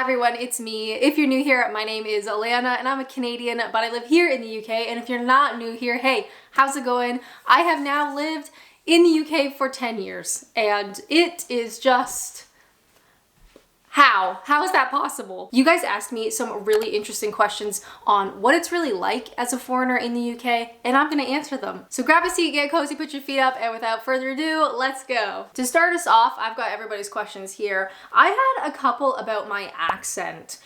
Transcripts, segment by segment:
everyone, it's me. If you're new here, my name is Alana and I'm a Canadian, but I live here in the UK. And if you're not new here, hey, how's it going? I have now lived in the UK for 10 years and it is just... How? How is that possible? You guys asked me some really interesting questions on what it's really like as a foreigner in the UK, and I'm gonna answer them. So grab a seat, get cozy, put your feet up, and without further ado, let's go. To start us off, I've got everybody's questions here. I had a couple about my accent.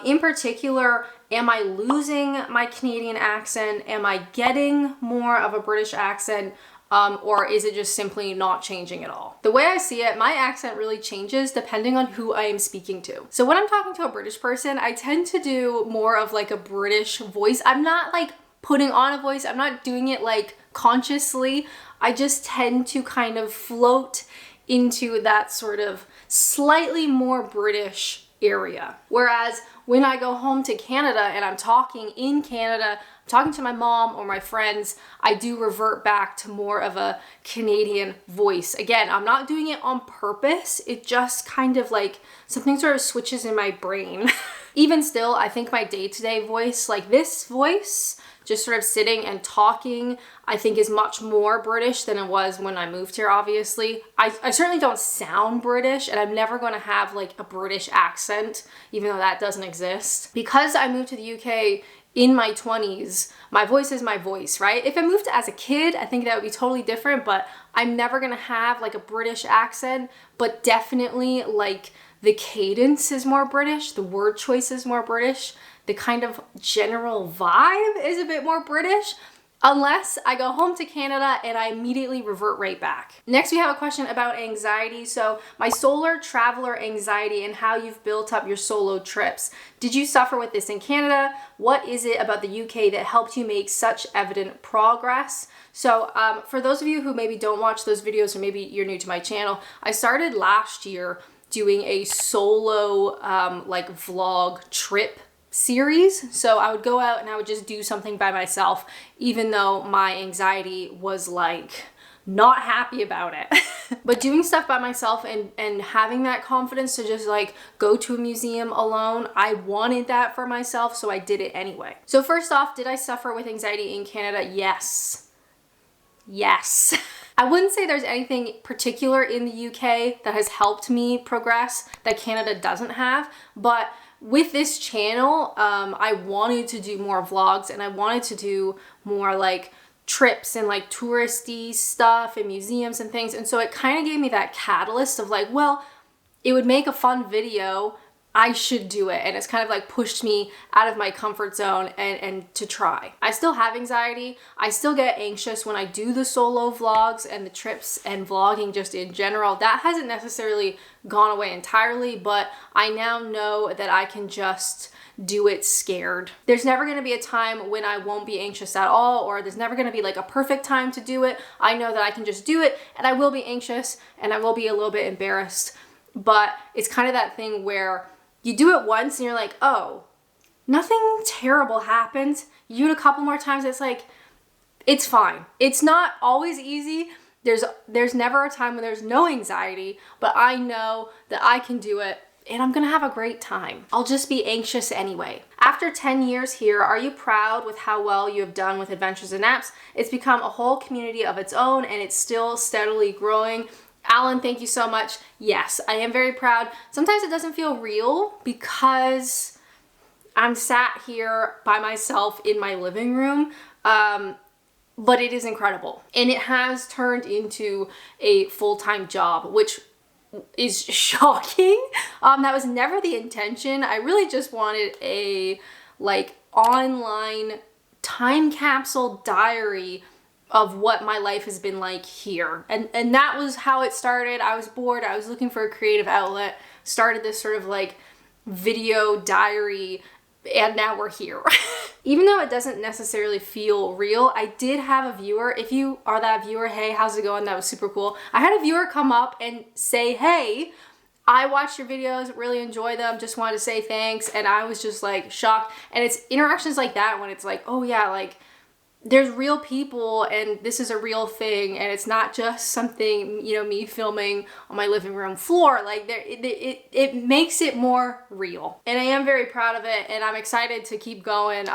In particular, am I losing my Canadian accent? Am I getting more of a British accent? Or is it just simply not changing at all? The way I see it, my accent really changes depending on who I am speaking to. So when I'm talking to a British person, I tend to do more of like a British voice. I'm not like putting on a voice. I'm not doing it like consciously. I just tend to kind of float into that sort of slightly more British area. Whereas when I go home to Canada and I'm talking in Canada, talking to my mom or my friends, I do revert back to more of a Canadian voice. Again, I'm not doing it on purpose. It just kind of like something sort of switches in my brain. Even still, I think my day-to-day voice, like this voice, just sort of sitting and talking, I think is much more British than it was when I moved here, obviously. I certainly don't sound British, and I'm never gonna have like a British accent, even though that doesn't exist. Because I moved to the UK in my 20s, my voice is my voice, right? If I moved as a kid, I think that would be totally different, but I'm never gonna have like a British accent, but definitely like the cadence is more British, the word choice is more British, the kind of general vibe is a bit more British, unless I go home to Canada and I immediately revert right back. Next, we have a question about anxiety. So my solo traveler anxiety and how you've built up your solo trips. Did you suffer with this in Canada? What is it about the UK that helped you make such evident progress? So for those of you who maybe don't watch those videos or maybe you're new to my channel, I started last year doing a solo like vlog trip series. So I would go out and I would just do something by myself, even though my anxiety was like not happy about it. But doing stuff by myself and having that confidence to just like go to a museum alone, I wanted that for myself, so I did it anyway. So first off, did I suffer with anxiety in Canada? Yes. Yes. I wouldn't say there's anything particular in the UK that has helped me progress that Canada doesn't have, but with this channel, I wanted to do more vlogs and I wanted to do more like trips and like touristy stuff and museums and things. And so it kind of gave me that catalyst of like, well, it would make a fun video, I should do it. And it's kind of like pushed me out of my comfort zone and to try. I still have anxiety. I still get anxious when I do the solo vlogs and the trips and vlogging just in general. That hasn't necessarily gone away entirely, but I now know that I can just do it scared. There's never gonna be a time when I won't be anxious at all, or there's never gonna be like a perfect time to do it. I know that I can just do it and I will be anxious and I will be a little bit embarrassed, but it's kind of that thing where you do it once and you're like, oh, nothing terrible happened. You do it a couple more times, it's like, it's fine. It's not always easy. There's never a time when there's no anxiety, but I know that I can do it and I'm gonna have a great time. I'll just be anxious anyway. After 10 years here, are you proud with how well you have done with Adventures in Apps? It's become a whole community of its own and it's still steadily growing. Alan, thank you so much. Yes, I am very proud. Sometimes it doesn't feel real because I'm sat here by myself in my living room, but it is incredible. And it has turned into a full-time job, which is shocking. That was never the intention. I really just wanted a like online time capsule diary of what my life has been like here. And that was how it started. I was bored. I was looking for a creative outlet, started this sort of like video diary, and now we're here. Even though it doesn't necessarily feel real, I did have a viewer. If you are that viewer, hey, how's it going? That was super cool. I had a viewer come up and say, hey, I watched your videos, really enjoy them, just wanted to say thanks. And I was just like shocked. And it's interactions like that when it's like, oh yeah, like there's real people and this is a real thing, and it's not just something, you know, me filming on my living room floor. Like it makes it more real, and I am very proud of it, and I'm excited to keep going.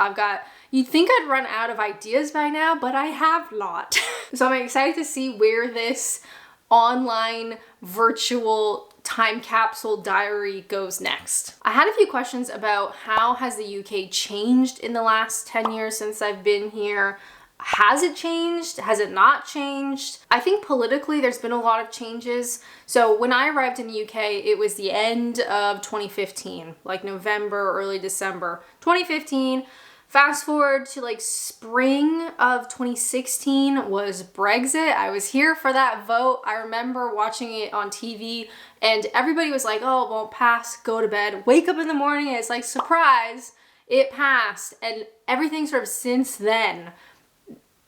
You'd think I'd run out of ideas by now, but I have not. So I'm excited to see where this online virtual time capsule diary goes next. I had a few questions about how has the UK changed in the last 10 years since I've been here. Has it changed? Has it not changed? I think politically there's been a lot of changes. So when I arrived in the UK, it was the end of 2015, like November, early December 2015. Fast forward to like spring of 2016 was Brexit. I was here for that vote. I remember watching it on TV and everybody was like, oh, it won't pass, go to bed. Wake up in the morning and it's like, surprise, it passed. And everything sort of since then,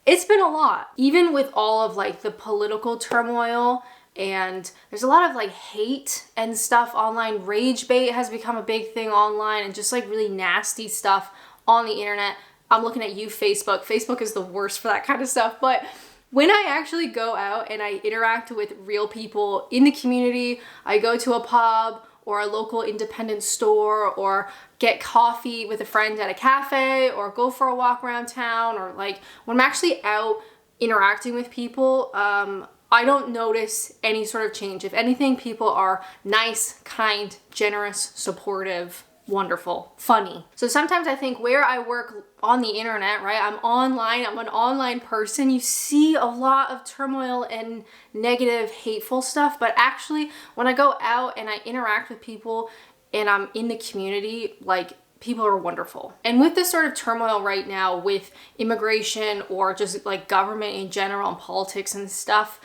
it's been a lot. Even with all of like the political turmoil, and there's a lot of like hate and stuff online. Rage bait has become a big thing online, and just like really nasty stuff on the internet. I'm looking at you, Facebook. Facebook is the worst for that kind of stuff. But when I actually go out and I interact with real people in the community, I go to a pub or a local independent store, or get coffee with a friend at a cafe, or go for a walk around town, or like when I'm actually out interacting with people, I don't notice any sort of change. If anything, people are nice, kind, generous, supportive, wonderful, funny. So sometimes I think where I work on the internet, right? I'm online, I'm an online person. You see a lot of turmoil and negative, hateful stuff, but actually when I go out and I interact with people and I'm in the community, like people are wonderful. And with this sort of turmoil right now with immigration or just like government in general and politics and stuff,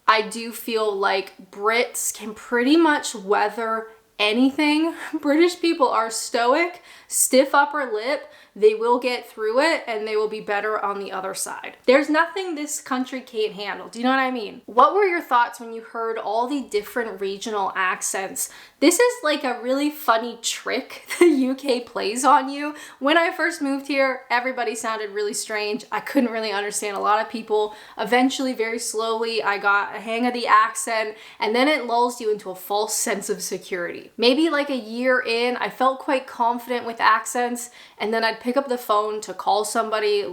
I do feel like Brits can pretty much weather anything. British people are stoic, stiff upper lip. They will get through it and they will be better on the other side. There's nothing this country can't handle. Do you know what I mean? What were your thoughts when you heard all the different regional accents? This is like a really funny trick the UK plays on you. When I first moved here, everybody sounded really strange. I couldn't really understand a lot of people. Eventually, very slowly, I got a hang of the accent, and then it lulls you into a false sense of security. Maybe like a year in, I felt quite confident with accents, and then I'd pick up the phone to call somebody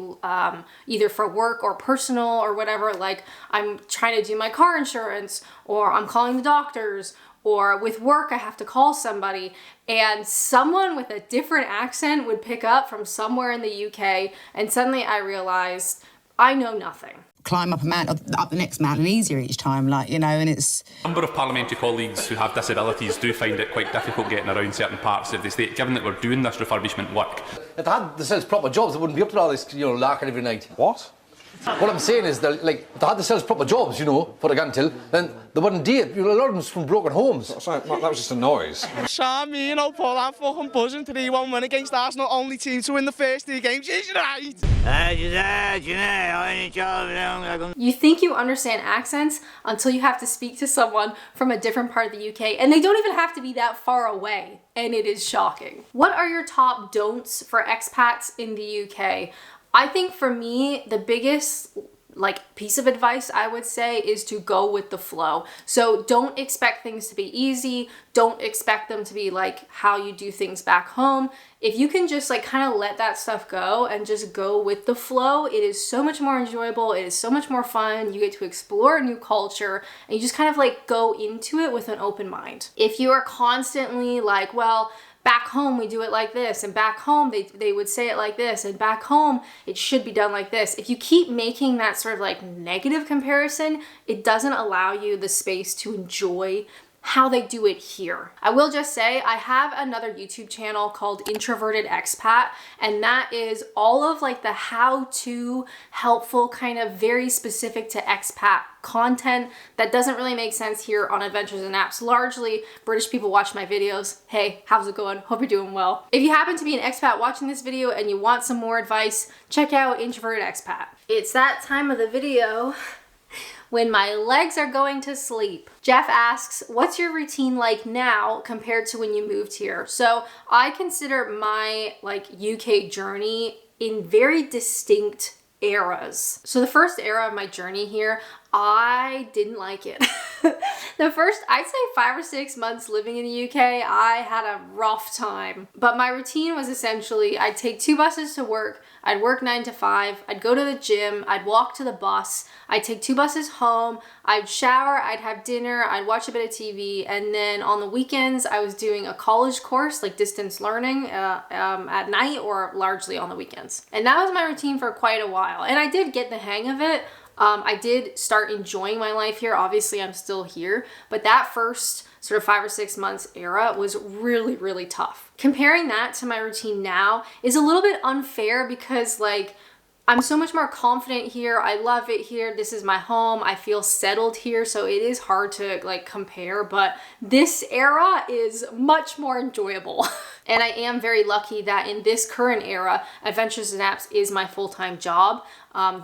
either for work or personal or whatever, like I'm trying to do my car insurance, or I'm calling the doctors, or with work I have to call somebody, and someone with a different accent would pick up from somewhere in the UK, and suddenly I realized I know nothing. Climb up the next mountain easier each time, like, you know, and it's... A number of parliamentary colleagues who have disabilities do find it quite difficult getting around certain parts of the state, given that we're doing this refurbishment work. If they had themselves proper jobs, they wouldn't be up to all this, you know, larking every night. What? What I'm saying is that, like, if they had themselves proper jobs, you know, for a gun then they wouldn't date. You know, a lot of them's from broken homes. Sorry, that was just a noise. Sam, you know, Paul, that fucking buzzing 3-1 win against Arsenal, only team to win the first 3 games. She's right. You think you understand accents until you have to speak to someone from a different part of the UK, and they don't even have to be that far away, and it is shocking. What are your top don'ts for expats in the UK? I think for me, the biggest piece of advice I would say is to go with the flow. So don't expect things to be easy. Don't expect them to be like how you do things back home. If you can just kind of let that stuff go and just go with the flow, it is so much more enjoyable. It is so much more fun. You get to explore a new culture and you just kind of go into it with an open mind. If you are constantly well, back home we do it like this, and back home they would say it like this, and back home it should be done like this. If you keep making that sort of negative comparison, it doesn't allow you the space to enjoy how they do it here. I will just say I have another YouTube channel called Introverted Expat, and that is all of the how-to helpful kind of very specific to expat content that doesn't really make sense here on Adventures and Apps. Largely British people watch my videos. Hey, how's it going? Hope you're doing well. If you happen to be an expat watching this video and you want some more advice, check out Introverted Expat. It's that time of the video when my legs are going to sleep. Jeff asks, what's your routine like now compared to when you moved here? So I consider my UK journey in very distinct eras. So the first era of my journey here, I didn't like it. The first, I'd say 5 or 6 months living in the UK, I had a rough time. But my routine was essentially, I'd take 2 buses to work, I'd work 9 to 5, I'd go to the gym, I'd walk to the bus, I'd take 2 buses home, I'd shower, I'd have dinner, I'd watch a bit of TV, and then on the weekends, I was doing a college course, like distance learning at night or largely on the weekends. And that was my routine for quite a while. And I did get the hang of it. I did start enjoying my life here. Obviously, I'm still here, but that first sort of 5 or 6 months era was really, really tough. Comparing that to my routine now is a little bit unfair because like, I'm so much more confident here. I love it here. This is my home. I feel settled here. So it is hard to like compare, but this era is much more enjoyable. And I am very lucky that in this current era, Adventures in Apps is my full-time job.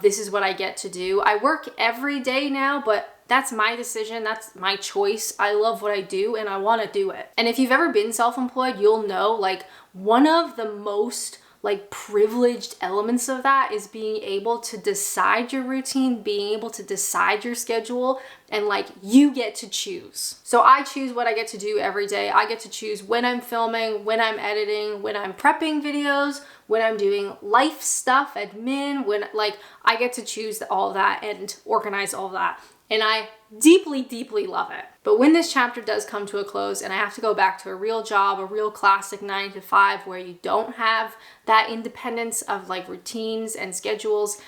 This is what I get to do. I work every day now, but that's my decision. That's my choice. I love what I do and I want to do it. And if you've ever been self-employed, you'll know like one of the most like privileged elements of that is being able to decide your routine, being able to decide your schedule, and like you get to choose. So I choose what I get to do every day. I get to choose when I'm filming, when I'm editing, when I'm prepping videos, when I'm doing life stuff, admin, when like I get to choose all that and organize all that. And I deeply, deeply love it. But when this chapter does come to a close and I have to go back to a real job, a real classic 9 to 5 where you don't have that independence of like routines and schedules,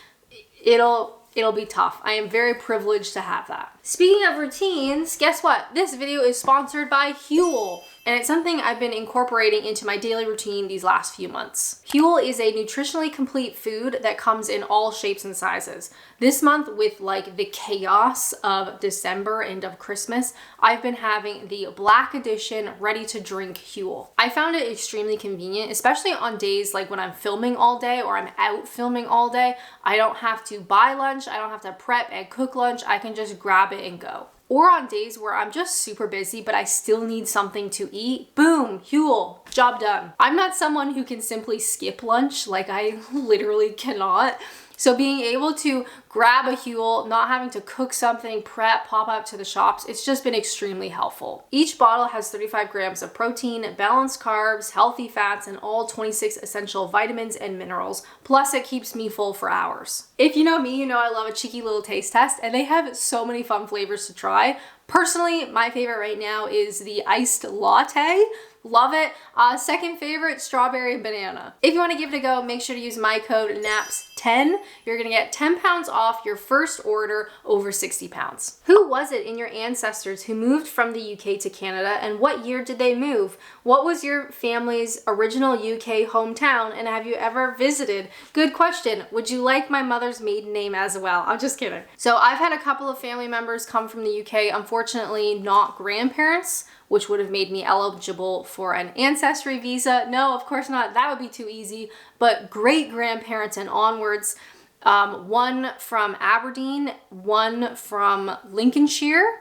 it'll be tough. I am very privileged to have that. Speaking of routines, guess what? This video is sponsored by Huel. And it's something I've been incorporating into my daily routine these last few months. Huel is a nutritionally complete food that comes in all shapes and sizes. This month, with like the chaos of December and of Christmas, I've been having the Black Edition ready to drink Huel. I found it extremely convenient, especially on days like when I'm filming all day or I'm out filming all day. I don't have to buy lunch, I don't have to prep and cook lunch, I can just grab it and go. Or on days where I'm just super busy, but I still need something to eat, boom, Huel, job done. I'm not someone who can simply skip lunch, like I literally cannot. So being able to grab a Huel, not having to cook something, prep, pop up to the shops, it's just been extremely helpful. Each bottle has 35 grams of protein, balanced carbs, healthy fats, and all 26 essential vitamins and minerals. Plus it keeps me full for hours. If you know me, you know I love a cheeky little taste test, and they have so many fun flavors to try. Personally, my favorite right now is the iced latte. Love it. Second favorite, strawberry and banana. If you want to give it a go, make sure to use my code NAPS10. You're going to get 10 pounds off your first order over 60 pounds. Who was it in your ancestors who moved from the UK to Canada, and what year did they move? What was your family's original UK hometown, and have you ever visited? Good question. Would you like my mother's maiden name as well? I'm just kidding. So I've had a couple of family members come from the UK, unfortunately not grandparents, which would have made me eligible for an ancestry visa. No, of course not. That would be too easy. But great grandparents and onwards. One from Aberdeen, one from Lincolnshire,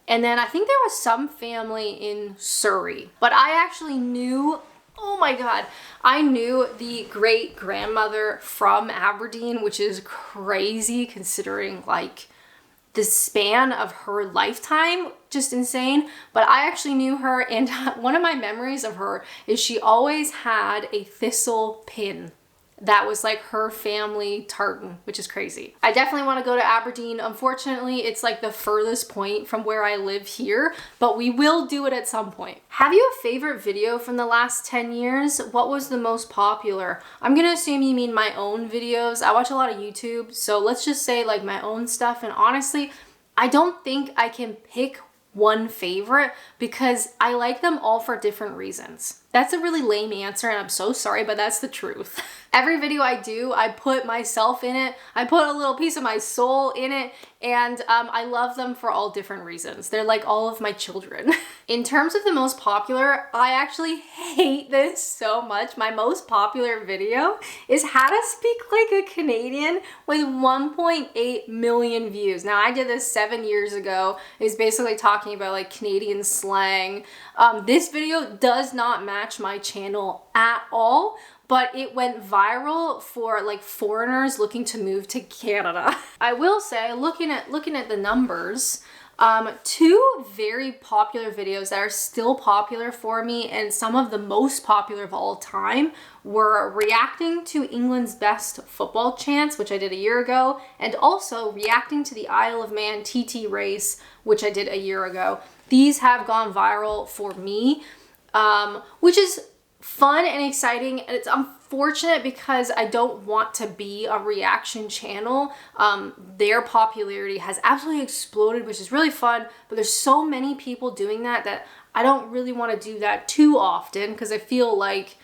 and then I think there was some family in Surrey. But I actually knew, oh my God, I knew the great grandmother from Aberdeen, which is crazy considering like the span of her lifetime, just insane. But I actually knew her, and one of my memories of her is she always had a thistle pin. That was like her family tartan, which is crazy. I definitely want to go to Aberdeen. Unfortunately, it's like the furthest point from where I live here, but we will do it at some point. Have you a favorite video from the last 10 years? What was the most popular? I'm gonna assume you mean my own videos. I watch a lot of YouTube, so let's just say like my own stuff. And honestly, I don't think I can pick one favorite because I like them all for different reasons. That's a really lame answer and I'm so sorry, but that's the truth. Every video I do, I put myself in it. I put a little piece of my soul in it, and I love them for all different reasons. They're like all of my children. In terms of the most popular, I actually hate this so much. My most popular video is how to speak like a Canadian with 1.8 million views. Now I did this 7 years ago. It's basically talking about like Canadian slang. This video does not match match my channel at all, but it went viral for like foreigners looking to move to Canada. I will say, looking at the numbers, two very popular videos that are still popular for me and some of the most popular of all time were reacting to England's best football chants, which I did a year ago, and also reacting to the Isle of Man TT race, which I did a year ago. These have gone viral for me, which is fun and exciting, and it's unfortunate because I don't want to be a reaction channel. Their popularity has absolutely exploded, which is really fun, but there's so many people doing that I don't really want to do that too often because I feel like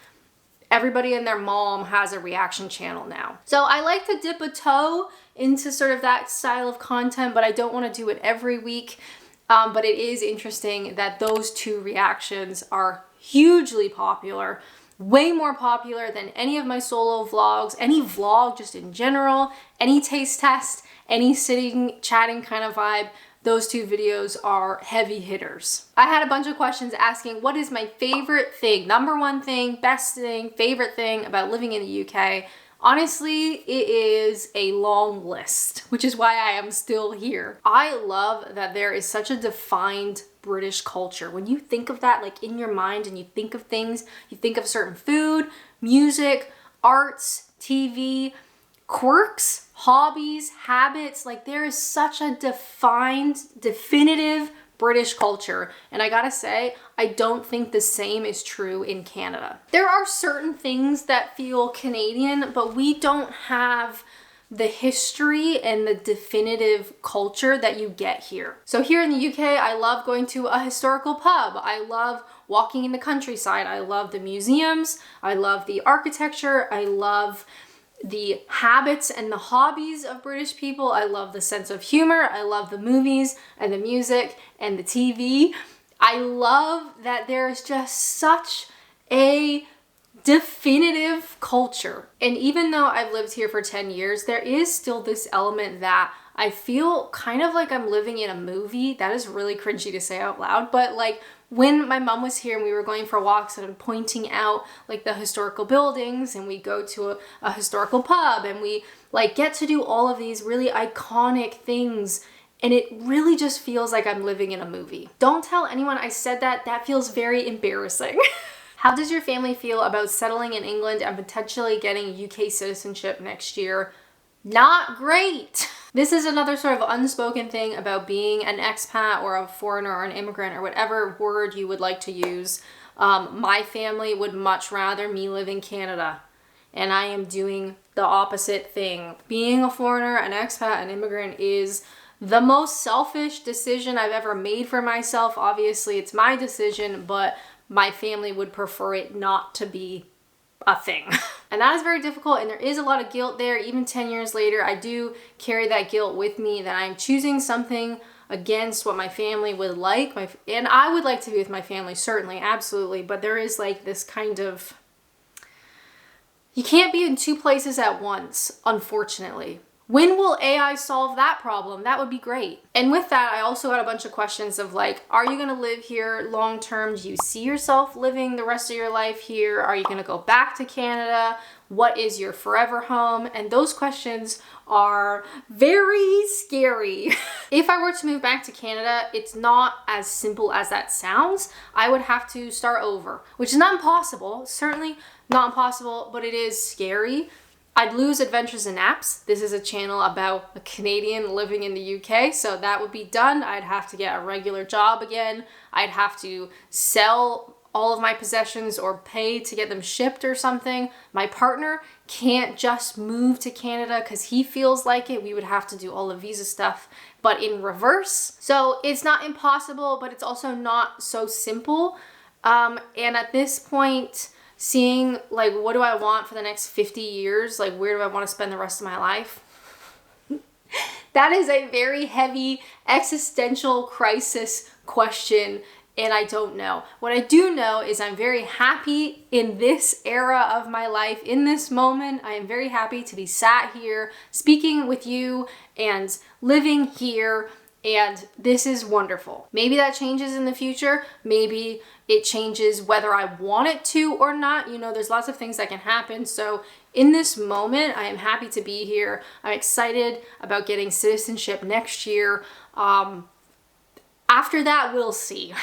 everybody and their mom has a reaction channel now. So I like to dip a toe into sort of that style of content, but I don't want to do it every week. But it is interesting that those two reactions are hugely popular, way more popular than any of my solo vlogs, any vlog just in general, any taste test, any sitting, chatting kind of vibe. Those two videos are heavy hitters. I had a bunch of questions asking what is my favorite thing, number one thing, best thing, favorite thing about living in the UK. Honestly, it is a long list, which is why I am still here. I love that there is such a defined British culture. When you think of that, like in your mind, and you think of things, you think of certain food, music, arts, TV, quirks, hobbies, habits. Like there is such a defined, definitive British culture. And I gotta say, I don't think the same is true in Canada. There are certain things that feel Canadian, but we don't have the history and the definitive culture that you get here. So here in the UK, I love going to a historical pub. I love walking in the countryside. I love the museums. I love the architecture. I love the habits and the hobbies of British people. I love the sense of humor. I love the movies and the music and the TV. I love that there's just such a definitive culture. And even though I've lived here for 10 years, there is still this element that I feel kind of like I'm living in a movie. That is really cringy to say out loud, but like when my mom was here and we were going for walks and I'm pointing out like the historical buildings, and we go to a historical pub and we like get to do all of these really iconic things, and it really just feels like I'm living in a movie. Don't tell anyone I said that. That feels very embarrassing. How does your family feel about settling in England and potentially getting UK citizenship next year? Not great. This is another sort of unspoken thing about being an expat or a foreigner or an immigrant or whatever word you would like to use. My family would much rather me live in Canada, and I am doing the opposite thing. Being a foreigner, an expat, an immigrant is the most selfish decision I've ever made for myself. Obviously, it's my decision, but my family would prefer it not to be a thing. And that is very difficult, and there is a lot of guilt there. Even 10 years later, I do carry that guilt with me that I'm choosing something against what my family would like. And I would like to be with my family, certainly, absolutely, but there is like this kind of, you can't be in two places at once, unfortunately. When will AI solve that problem? That would be great. And with that, I also had a bunch of questions of like, are you gonna live here long term? Do you see yourself living the rest of your life here? Are you gonna go back to Canada? What is your forever home? And those questions are very scary. If I were to move back to Canada, it's not as simple as that sounds. I would have to start over, which is not impossible, certainly not impossible, but it is scary. I'd lose Adventures in Apps. This is a channel about a Canadian living in the UK, so that would be done. I'd have to get a regular job again. I'd have to sell all of my possessions or pay to get them shipped or something. My partner can't just move to Canada because he feels like it. We would have to do all the visa stuff, but in reverse. So it's not impossible, but it's also not so simple. And at this point, seeing like, what do I want for the next 50 years? Like, where do I want to spend the rest of my life? That is a very heavy existential crisis question, and I don't know. What I do know is I'm very happy in this era of my life, in this moment. I am very happy to be sat here speaking with you and living here And this is wonderful. Maybe that changes in the future. Maybe it changes whether I want it to or not. You know, there's lots of things that can happen. So in this moment, I am happy to be here. I'm excited about getting citizenship next year. After that, we'll see.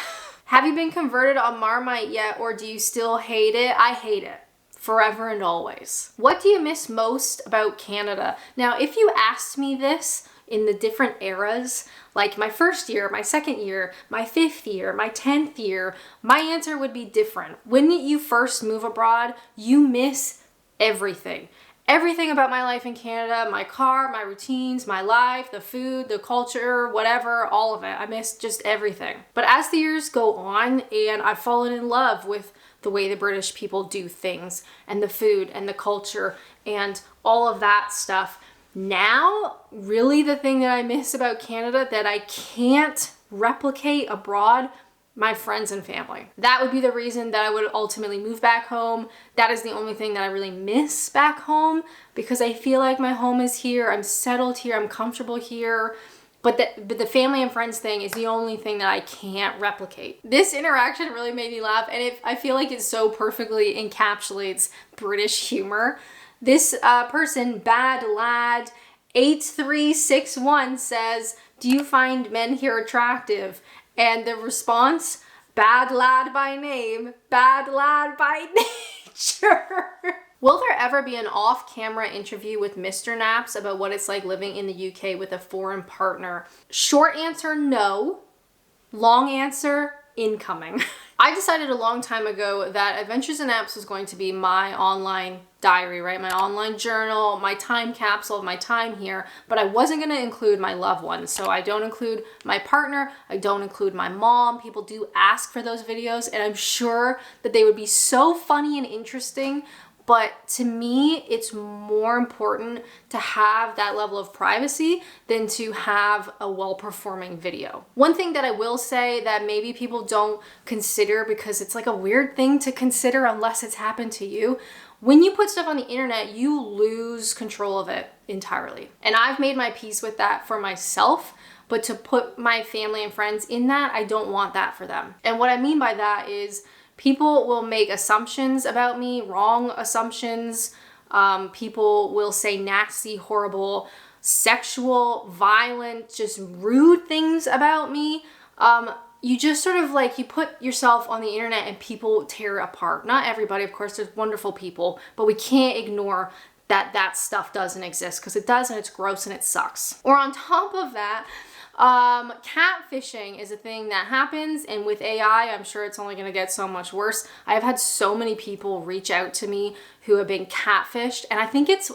Have you been converted on Marmite yet, or do you still hate it? I hate it. Forever and always. What do you miss most about Canada? Now, if you asked me this in the different eras, like my first year, my second year, my 5th year, my 10th year, my answer would be different. When you first move abroad, you miss everything. Everything about my life in Canada, my car, my routines, my life, the food, the culture, whatever, all of it. I miss just everything. But as the years go on and I've fallen in love with the way the British people do things and the food and the culture and all of that stuff, now really the thing that I miss about Canada that I can't replicate abroad, my friends and family. That would be the reason that I would ultimately move back home. That is the only thing that I really miss back home, because I feel like my home is here, I'm settled here, I'm comfortable here. But the family and friends thing is the only thing that I can't replicate. This interaction really made me laugh, and I feel like it so perfectly encapsulates British humor. This person, Bad Lad 8361, says, "Do you find men here attractive?" And the response, "Bad lad by name, bad lad by nature." Will there ever be an off-camera interview with Mr. Naps about what it's like living in the UK with a foreign partner? Short answer, no. Long answer, incoming. I decided a long time ago that Adventures in Apps was going to be my online diary, right? My online journal, my time capsule of my time here, but I wasn't going to include my loved ones. So I don't include my partner. I don't include my mom. People do ask for those videos, and I'm sure that they would be so funny and interesting. But to me, it's more important to have that level of privacy than to have a well-performing video. One thing that I will say that maybe people don't consider, because it's like a weird thing to consider unless it's happened to you, when you put stuff on the internet, you lose control of it entirely. And I've made my peace with that for myself, but to put my family and friends in that, I don't want that for them. And what I mean by that is, people will make assumptions about me, wrong assumptions. People will say nasty, horrible, sexual, violent, just rude things about me. You just sort of like, you put yourself on the internet and people tear it apart. Not everybody, of course, there's wonderful people, but we can't ignore that that stuff doesn't exist, because it does, and it's gross and it sucks. Or on top of that, catfishing is a thing that happens, and with AI, I'm sure it's only going to get so much worse. I've had so many people reach out to me who have been catfished, and I think it's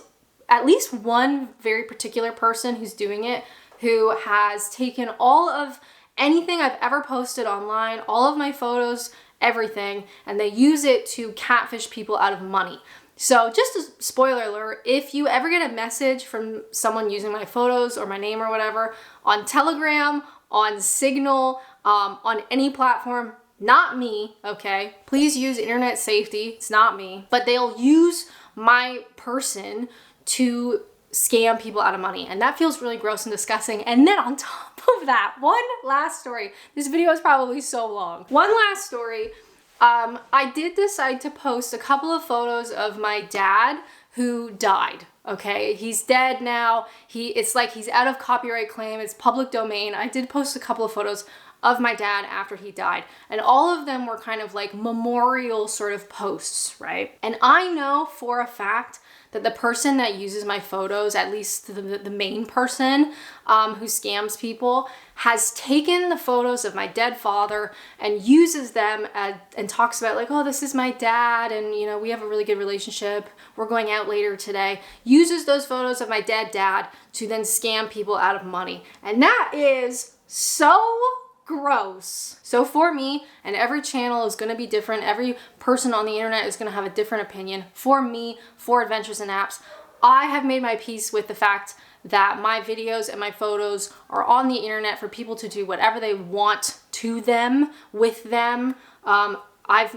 at least one very particular person who's doing it, who has taken all of anything I've ever posted online, all of my photos, everything, and they use it to catfish people out of money. So just a spoiler alert, if you ever get a message from someone using my photos or my name or whatever on Telegram, on Signal, on any platform, not me, okay? Please use internet safety, it's not me. But they'll use my person to scam people out of money, and that feels really gross and disgusting. And then on top of that, one last story. This video is probably so long. One last story. I did decide to post a couple of photos of my dad who died, okay? He's dead now. It's like he's out of copyright claim. It's public domain. I did post a couple of photos of my dad after he died, and all of them were kind of like memorial sort of posts, right? And I know for a fact that the person that uses my photos, at least the main person who scams people, has taken the photos of my dead father and uses them and talks about like, oh, this is my dad, and you know, we have a really good relationship, we're going out later today. Uses those photos of my dead dad to then scam people out of money. And that is so gross. So for me, and every channel is going to be different, every person on the internet is going to have a different opinion. For me, for Adventures in Apps, I have made my peace with the fact that my videos and my photos are on the internet for people to do whatever they want to them, with them. I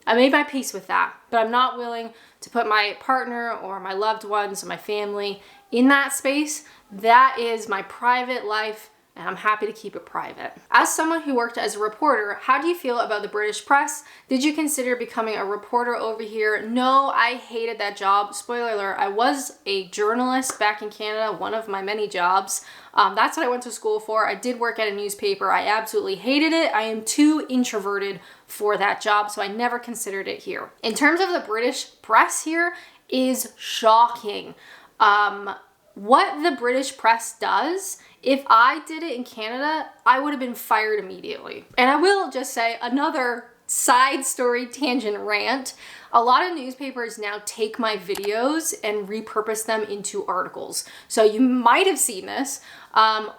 made my peace with that, but I'm not willing to put my partner or my loved ones or my family in that space. That is my private life, and I'm happy to keep it private. As someone who worked as a reporter, how do you feel about the British press? Did you consider becoming a reporter over here? No, I hated that job. Spoiler alert, I was a journalist back in Canada, one of my many jobs. That's what I went to school for. I did work at a newspaper. I absolutely hated it. I am too introverted for that job, so I never considered it here. In terms of the British press here is shocking. What the British press does, if I did it in Canada, I would have been fired immediately. And I will just say another side story tangent rant. A lot of newspapers now take my videos and repurpose them into articles. So you might have seen this.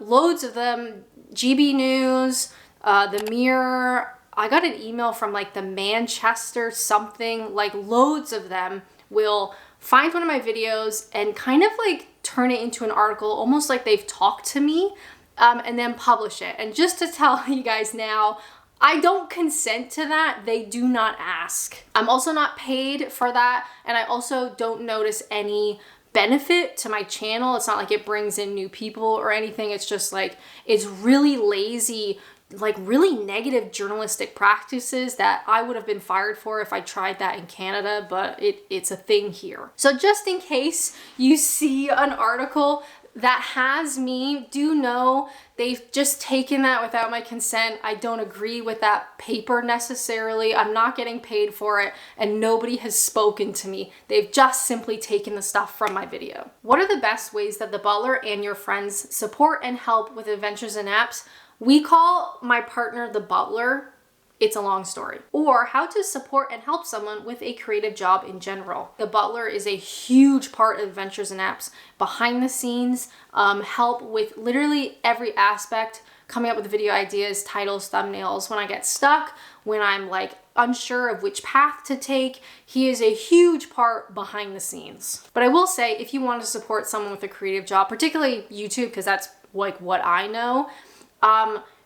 Loads of them, GB News, the Mirror. I got an email from like the Manchester something, like loads of them will find one of my videos and kind of like turn it into an article, almost like they've talked to me, and then publish it. And just to tell you guys now, I don't consent to that. They do not ask. I'm also not paid for that, and I also don't notice any benefit to my channel. It's not like it brings in new people or anything. It's just like, it's really lazy, like really negative journalistic practices that I would have been fired for if I tried that in Canada, but it's a thing here. So just in case you see an article that has me, do know they've just taken that without my consent. I don't agree with that paper necessarily. I'm not getting paid for it, and nobody has spoken to me. They've just simply taken the stuff from my video. What are the best ways that the butler and your friends support and help with adventures and apps? We call my partner the butler. It's a long story. Or how to support and help someone with a creative job in general. The butler is a huge part of Adventures and Apps. Behind the scenes, help with literally every aspect, coming up with video ideas, titles, thumbnails. When I get stuck, when I'm like unsure of which path to take, he is a huge part behind the scenes. But I will say, if you want to support someone with a creative job, particularly YouTube, because that's like what I know,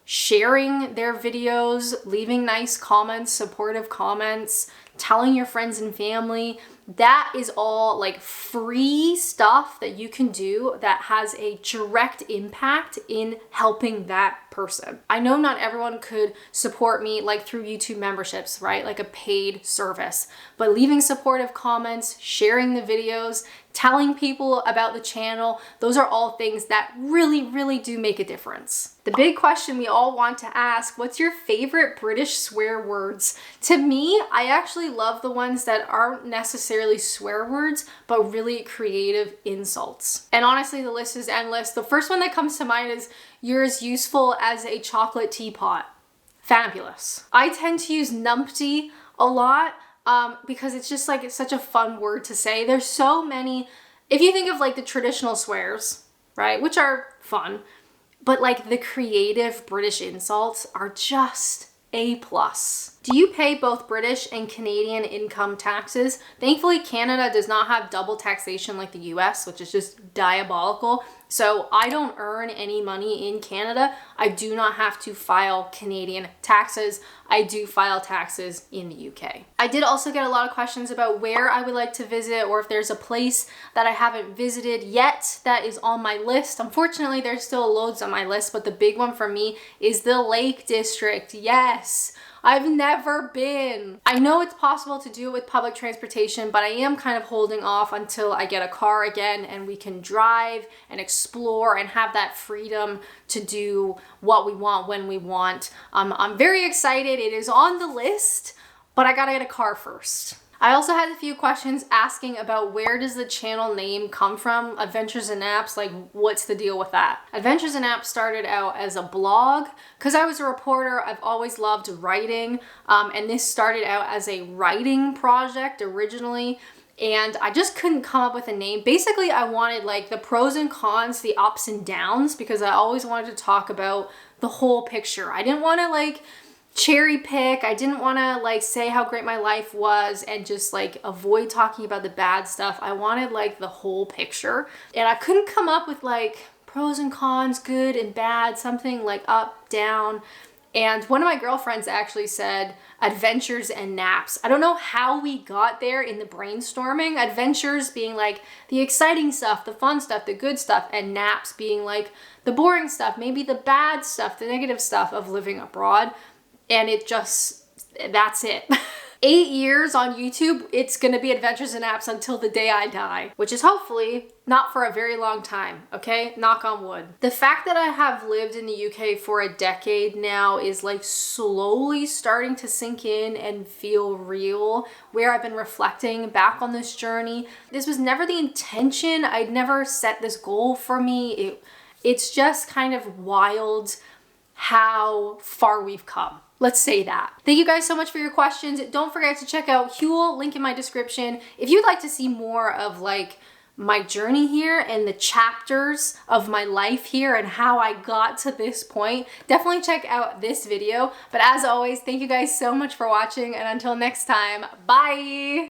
sharing their videos, leaving nice comments, supportive comments, telling your friends and family, that is all like free stuff that you can do that has a direct impact in helping that person. I know not everyone could support me like through YouTube memberships, right? Like a paid service, but leaving supportive comments, sharing the videos, telling people about the channel, those are all things that really, really do make a difference. The big question we all want to ask, what's your favorite British swear words? To me, I actually love the ones that aren't necessarily swear words, but really creative insults. And honestly, the list is endless. The first one that comes to mind is, "You're as useful as a chocolate teapot." Fabulous. I tend to use numpty a lot, because it's just like, it's such a fun word to say. There's so many, if you think of like the traditional swears, right, which are fun, but like the creative British insults are just A+. Do you pay both British and Canadian income taxes? Thankfully, Canada does not have double taxation like the US, which is just diabolical. So I don't earn any money in Canada. I do not have to file Canadian taxes. I do file taxes in the UK. I did also get a lot of questions about where I would like to visit, or if there's a place that I haven't visited yet that is on my list. Unfortunately, there's still loads on my list, but the big one for me is the Lake District. Yes. I've never been. I know it's possible to do it with public transportation, but I am kind of holding off until I get a car again and we can drive and explore and have that freedom to do what we want when we want. I'm very excited. It is on the list, but I gotta get a car first. I also had a few questions asking about where does the channel name come from? Adventures and Apps, like what's the deal with that? Adventures and Apps started out as a blog. Because I was a reporter, I've always loved writing, and this started out as a writing project originally, and I just couldn't come up with a name. Basically, I wanted like the pros and cons, the ups and downs, because I always wanted to talk about the whole picture. I didn't want to like cherry pick. I didn't want to like say how great my life was and just like avoid talking about the bad stuff. I wanted like the whole picture, and I couldn't come up with like pros and cons, good and bad, something like up, down. And one of my girlfriends actually said adventures and naps. I don't know how we got there in the brainstorming. Adventures being like the exciting stuff, the fun stuff, the good stuff, and naps being like the boring stuff, maybe the bad stuff, the negative stuff of living abroad. And it just, that's it. 8 years on YouTube, it's gonna be adventures and naps until the day I die, which is hopefully not for a very long time, okay? Knock on wood. The fact that I have lived in the UK for a decade now is like slowly starting to sink in and feel real, where I've been reflecting back on this journey. This was never the intention. I'd never set this goal for me. It's just kind of wild how far we've come. Let's say that. Thank you guys so much for your questions. Don't forget to check out Huel, link in my description. If you'd like to see more of like my journey here and the chapters of my life here and how I got to this point, definitely check out this video. But as always, thank you guys so much for watching, and until next time, bye!